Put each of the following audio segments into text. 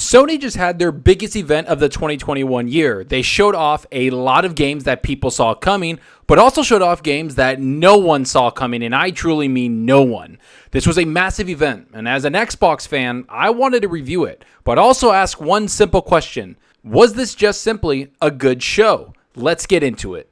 Sony just had their biggest event of the 2021 year. They showed off a lot of games that people saw coming, but also showed off games that no one saw coming, and I truly mean no one. This was a massive event, and as an Xbox fan, I wanted to review it, but also ask one simple question. Was this just simply a good show? Let's get into it.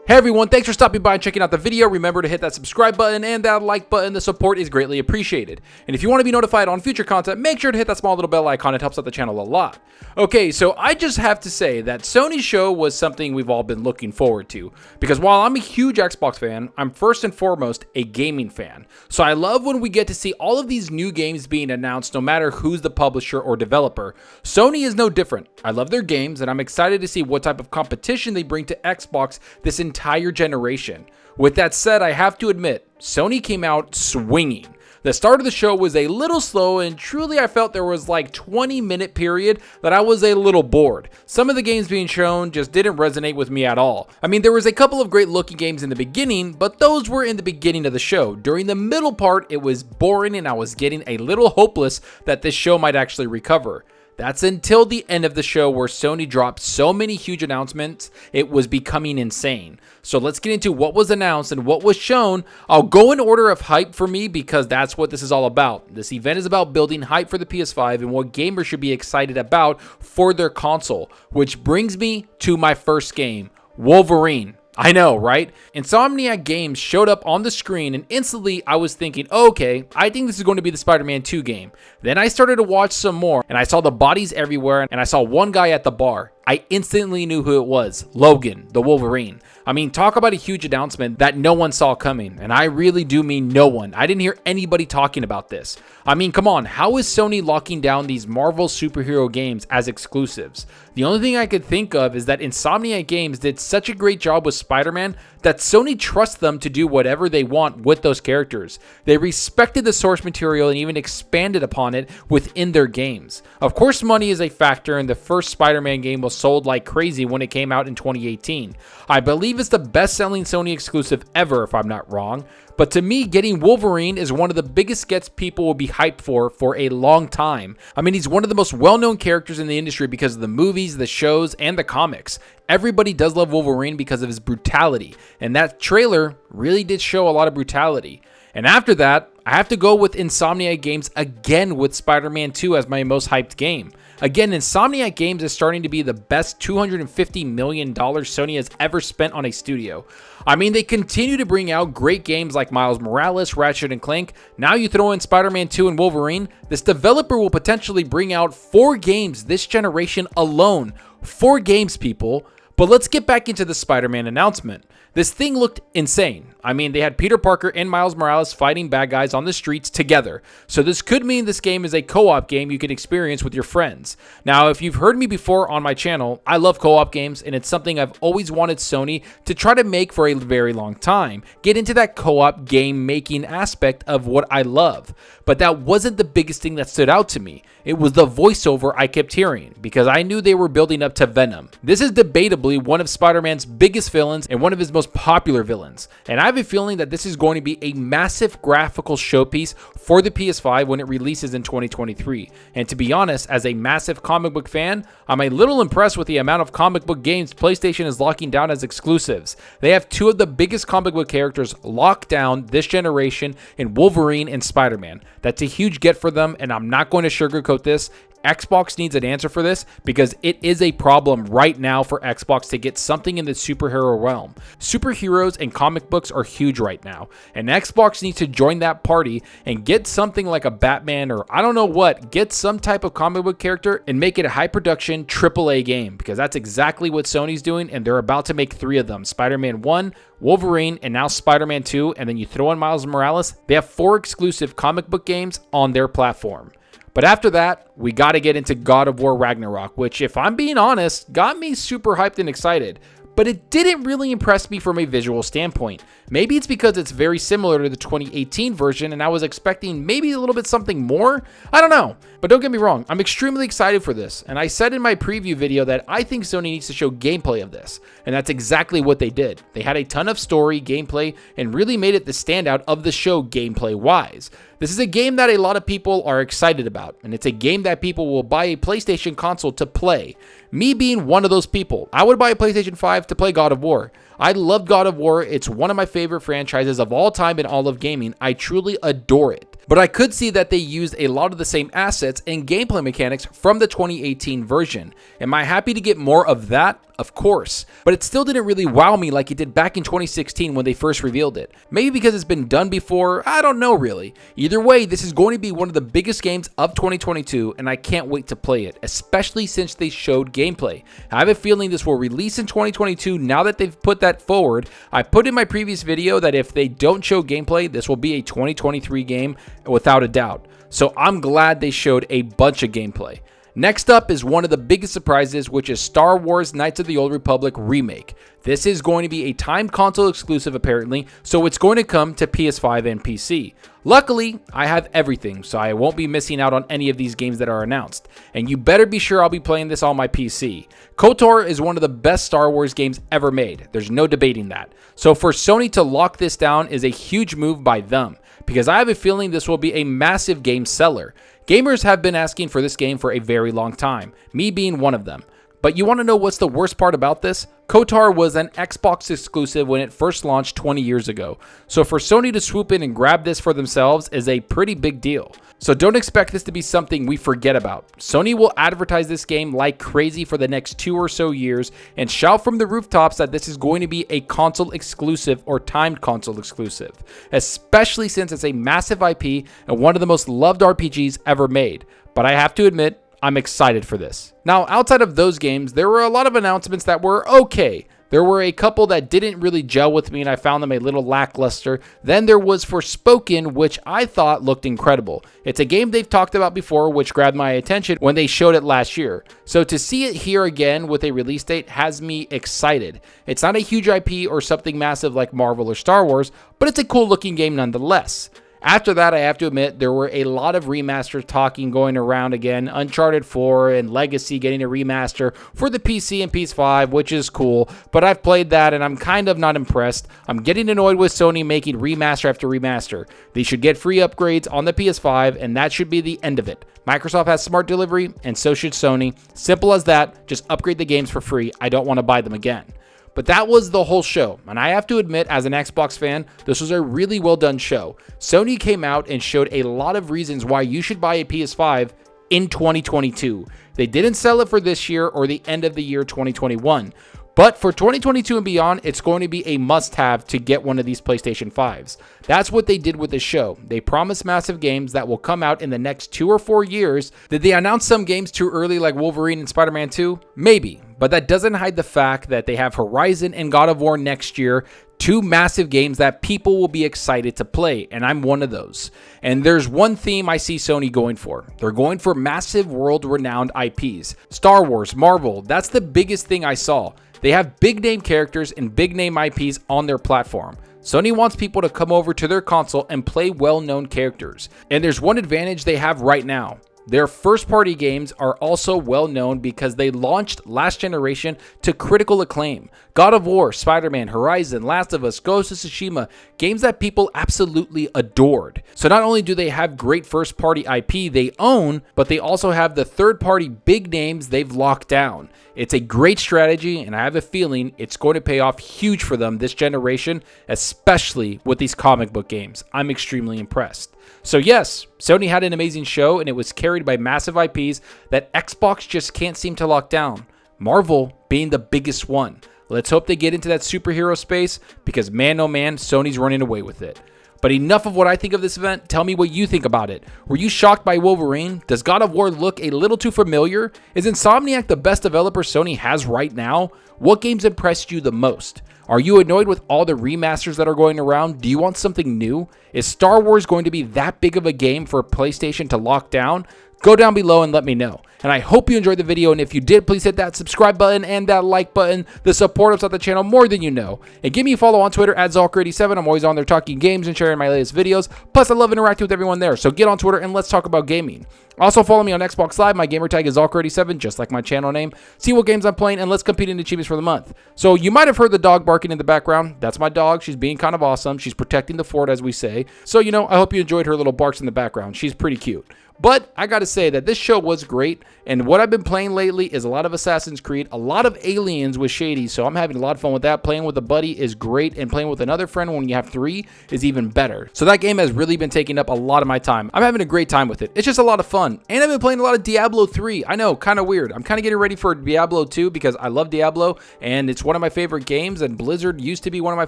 Hey everyone, thanks for stopping by and checking out the video. Remember to hit that subscribe button and that like button. The support is greatly appreciated. And if you want to be notified on future content, make sure to hit that small little bell icon. It helps out the channel a lot. Okay, so I just have to say that Sony's show was something we've all been looking forward to. Because while I'm a huge Xbox fan, I'm first and foremost a gaming fan. So I love when we get to see all of these new games being announced no matter who's the publisher or developer. Sony is no different. I love their games and I'm excited to see what type of competition they bring to Xbox this entire generation. With that said, I have to admit, Sony came out swinging. The start of the show was a little slow and truly I felt there was like 20-minute period that I was a little bored. Some of the games being shown just didn't resonate with me at all. I mean, there was a couple of great looking games in the beginning, but those were in the beginning of the show. During the middle part, it was boring and I was getting a little hopeless that this show might actually recover. That's until the end of the show where Sony dropped so many huge announcements, it was becoming insane. So let's get into what was announced and what was shown. I'll go in order of hype for me because that's what this is all about. This event is about building hype for the PS5 and what gamers should be excited about for their console. Which brings me to my first game, Wolverine. I know, right? Insomniac Games showed up on the screen and instantly I was thinking, okay, I think this is going to be the Spider-Man 2 game. Then I started to watch some more and I saw the bodies everywhere and I saw one guy at the bar. I instantly knew who it was, Logan, the Wolverine. I mean, talk about a huge announcement that no one saw coming, and I really do mean no one. I didn't hear anybody talking about this. I mean, come on, how is Sony locking down these Marvel superhero games as exclusives? The only thing I could think of is that Insomniac Games did such a great job with Spider-Man that Sony trusts them to do whatever they want with those characters. They respected the source material and even expanded upon it within their games. Of course, money is a factor, and the first Spider-Man game was sold like crazy when it came out in 2018. I believe it's the best-selling Sony exclusive ever, if I'm not wrong. But to me, getting Wolverine is one of the biggest gets people will be hyped for a long time. I mean, he's one of the most well-known characters in the industry because of the movies, the shows, and the comics. Everybody does love Wolverine because of his brutality, and that trailer really did show a lot of brutality. And after that, I have to go with Insomniac Games again with Spider-Man 2 as my most hyped game. Again, Insomniac Games is starting to be the best $250 million Sony has ever spent on a studio. I mean, they continue to bring out great games like Miles Morales, Ratchet & Clank. Now you throw in Spider-Man 2 and Wolverine. This developer will potentially bring out 4 games this generation alone. 4 games, people. But let's get back into the Spider-Man announcement. This thing looked insane. I mean, they had Peter Parker and Miles Morales fighting bad guys on the streets together. So this could mean this game is a co-op game you can experience with your friends. Now, if you've heard me before on my channel, I love co-op games and it's something I've always wanted Sony to try to make for a very long time. Get into that co-op game making aspect of what I love. But that wasn't the biggest thing that stood out to me. It was the voiceover I kept hearing because I knew they were building up to Venom. This is debatably one of Spider-Man's biggest villains and one of his most popular villains. And I have a feeling that this is going to be a massive graphical showpiece for the PS5 when it releases in 2023. And to be honest, as a massive comic book fan, I'm a little impressed with the amount of comic book games PlayStation is locking down as exclusives. They have 2 of the biggest comic book characters locked down this generation in Wolverine and Spider-Man. That's a huge get for them, and I'm not going to sugarcoat this. Xbox needs an answer for this because it is a problem right now for Xbox to get something in the superhero realm. Superheroes and comic books are huge right now, and Xbox needs to join that party and get something like a Batman or I don't know what, get some type of comic book character and make it a high production AAA game because that's exactly what Sony's doing, and they're about to make 3 of them. Spider-Man 1, Wolverine, and now Spider-Man 2, and then you throw in Miles Morales. They have 4 exclusive comic book games on their platform. But after that, we got to get into God of War Ragnarok, which, if I'm being honest, got me super hyped and excited. but it didn't really impress me from a visual standpoint. Maybe it's because it's very similar to the 2018 version and I was expecting maybe a little bit something more. I don't know, but don't get me wrong, I'm extremely excited for this, and I said in my preview video that I think Sony needs to show gameplay of this, and that's exactly what they did. They had a ton of story, gameplay, and really made it the standout of the show gameplay-wise. This is a game that a lot of people are excited about, and it's a game that people will buy a PlayStation console to play. Me being one of those people, I would buy a PlayStation 5 to play God of War. I love God of War. It's one of my favorite franchises of all time in all of gaming. I truly adore it. But I could see that they used a lot of the same assets and gameplay mechanics from the 2018 version. Am I happy to get more of that? Of course. But it still didn't really wow me like it did back in 2016 when they first revealed it. Maybe because it's been done before, I don't know really. Either way, this is going to be one of the biggest games of 2022 and I can't wait to play it, especially since they showed gameplay. I have a feeling this will release in 2022 now that they've put that forward. I put in my previous video that if they don't show gameplay, this will be a 2023 game without a doubt. So I'm glad they showed a bunch of gameplay. Next up is one of the biggest surprises, which is Star Wars Knights of the Old Republic Remake. This is going to be a timed console exclusive apparently, so it's going to come to PS5 and PC. Luckily, I have everything, so I won't be missing out on any of these games that are announced. And you better be sure I'll be playing this on my PC. KOTOR is one of the best Star Wars games ever made. There's no debating that. So for Sony to lock this down is a huge move by them, because I have a feeling this will be a massive game seller. Gamers have been asking for this game for a very long time, me being one of them. But you want to know what's the worst part about this? KOTOR was an Xbox exclusive when it first launched 20 years ago. So for Sony to swoop in and grab this for themselves is a pretty big deal. So don't expect this to be something we forget about. Sony will advertise this game like crazy for the next 2 or so years and shout from the rooftops that this is going to be a console exclusive or timed console exclusive, especially since it's a massive IP and one of the most loved RPGs ever made. But I have to admit, I'm excited for this. Now, outside of those games, there were a lot of announcements that were okay. There were a couple that didn't really gel with me and I found them a little lackluster. Then there was Forspoken, which I thought looked incredible. It's a game they've talked about before, which grabbed my attention when they showed it last year. So to see it here again with a release date has me excited. It's not a huge IP or something massive like Marvel or Star Wars, but it's a cool looking game nonetheless. After that, I have to admit, there were a lot of remaster talking going around again. Uncharted 4 and Legacy getting a remaster for the PC and PS5, which is cool, but I've played that and I'm kind of not impressed. I'm getting annoyed with Sony making remaster after remaster. They should get free upgrades on the PS5, and that should be the end of it. Microsoft has smart delivery, and so should Sony. Simple as that, just upgrade the games for free. I don't want to buy them again. But that was the whole show, and I have to admit, as an Xbox fan, this was a really well done show. Sony came out and showed a lot of reasons why you should buy a PS5 in 2022. They didn't sell it for this year or the end of the year 2021. But for 2022 and beyond, it's going to be a must-have to get one of these PlayStation 5s. That's what they did with the show. They promised massive games that will come out in the next 2 or 4 years. Did they announce some games too early like Wolverine and Spider-Man 2? Maybe, but that doesn't hide the fact that they have Horizon and God of War next year, 2 massive games that people will be excited to play, and I'm one of those. And there's one theme I see Sony going for. They're going for massive world-renowned IPs. Star Wars, Marvel, that's the biggest thing I saw. They have big name characters and big name IPs on their platform. Sony wants people to come over to their console and play well-known characters. And there's one advantage they have right now. Their first-party games are also well-known because they launched last generation to critical acclaim. God of War, Spider-Man, Horizon, Last of Us, Ghost of Tsushima, games that people absolutely adored. So not only do they have great first-party IP they own, but they also have the third-party big names they've locked down. It's a great strategy, and I have a feeling it's going to pay off huge for them this generation, especially with these comic book games. I'm extremely impressed. So yes, Sony had an amazing show, and it was carried by massive IPs that Xbox just can't seem to lock down. Marvel being the biggest one. Let's hope they get into that superhero space, because man oh man, Sony's running away with it. But enough of what I think of this event. Tell me what you think about it. Were you shocked by Wolverine? Does God of War look a little too familiar? Is Insomniac the best developer Sony has right now? What games impressed you the most? Are you annoyed with all the remasters that are going around? Do you want something new? Is Star Wars going to be that big of a game for PlayStation to lock down? Go down below and let me know. And I hope you enjoyed the video, and if you did, please hit that subscribe button and that like button. The support helps out the channel more than you know. And give me a follow on Twitter at Zalker87. I'm always on there talking games and sharing my latest videos. Plus, I love interacting with everyone there, so get on Twitter and let's talk about gaming. Also, follow me on Xbox Live. My gamertag is Zalker87, just like my channel name. See what games I'm playing, and let's compete in achievements for the month. So you might have heard the dog barking in the background. That's my dog. She's being kind of awesome. She's protecting the fort, as we say. So, you know, I hope you enjoyed her little barks in the background. She's pretty cute. But I gotta say that this show was great, and what I've been playing lately is a lot of Assassin's Creed, a lot of Aliens with Shady, so I'm having a lot of fun with that. Playing with a buddy is great, and playing with another friend when you have 3 is even better. So that game has really been taking up a lot of my time. I'm having a great time with it. It's just a lot of fun, and I've been playing a lot of Diablo 3. I know, kind of weird. I'm kind of getting ready for Diablo 2 because I love Diablo, and it's one of my favorite games, and Blizzard used to be one of my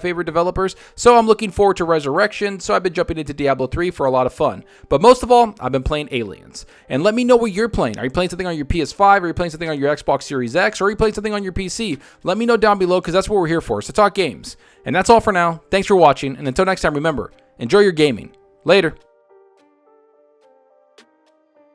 favorite developers, so I'm looking forward to Resurrection, so I've been jumping into Diablo 3 for a lot of fun. But most of all, I've been playing Aliens. And let me know what you're playing. Are you playing something on your PS5? Are you playing something on your Xbox Series X? Or are you playing something on your PC? Let me know down below, because that's what we're here for, so talk games. And that's all for now. Thanks for watching, and until next time, remember, enjoy your gaming. Later.